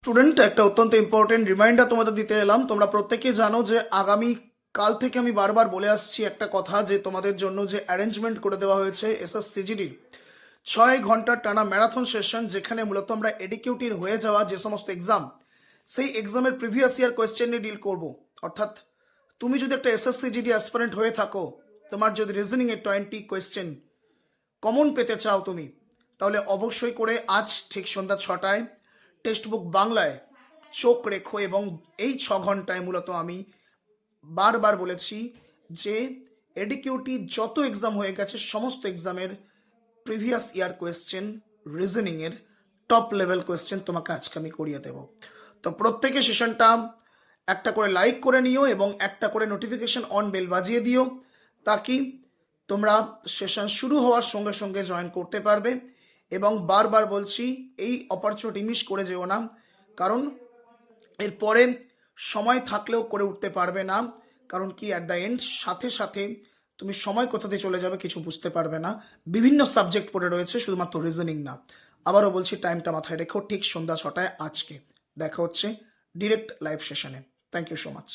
Student, একটা অত্যন্ত important reminder তোমাদের দিতে এলাম। তোমরা প্রত্যেকে জানো যে আগামী কাল থেকে আমি বারবার বলে আসছি একটা কথা, যে তোমাদের জন্য যে অ্যারেঞ্জমেন্ট করে দেওয়া হয়েছে এসএসসিজিডির 6 ঘন্টার টানা ম্যারাথন সেশন, যেখানে মূলত আমরা এডিকিউটির হয়ে যাওয়া যে সমস্ত এক্সাম, সেই এক্সামের প্রিভিয়াস ইয়ার কোয়েশ্চেন নিয়ে ডিল করব। অর্থাৎ তুমি যদি একটা এসএসসিজিডি অ্যাসপারেন্ট হয়ে থাকো, তোমার যদি রিজনিংয়ে 20 কোয়েশ্চেন কমন পেতে চাও তুমি, তাহলে অবশ্যই করে আজ ঠিক সন্ধ্যা 6টায় টেক্সট বুক বাংলায় চোখ রেখো। এবং এই 6 ঘন্টায় মূলত আমি বারবার বলেছি যে এডিকিউটি যত এক্সাম হয়ে গেছে সমস্ত এক্সামের প্রিভিয়াস ইয়ার কোয়েশ্চেন, রিজনিংয়ের টপ লেভেল কোয়েশ্চেন তোমাকে আজকে আমি করিয়ে দেব। তো প্রত্যেকে সেশনটা একটা করে লাইক করে নিও এবং একটা করে নোটিফিকেশন অন বেল বাজিয়ে দিও, তাকি তোমরা সেশন শুরু হওয়ার সঙ্গে সঙ্গে জয়েন করতে পারবে। এবং বারবার বলছি, এই অপরচুনিটি মিস করে যেও না, কারণ এরপরে সময় থাকলেও করে উঠতে পারবে না। কারণ কি, অ্যাট দ্য এন্ড সাথে সাথে তুমি সময় কোথাতে চলে যাবে কিছু বুঝতে পারবে না। বিভিন্ন সাবজেক্ট পড়ে রয়েছে, শুধুমাত্র রিজনিং না। আবারও বলছি, টাইমটা মাথায় রেখো, ঠিক সন্ধ্যা 6টায় আজকে দেখা হচ্ছে ডিরেক্ট লাইভ সেশনে। Thank you so much.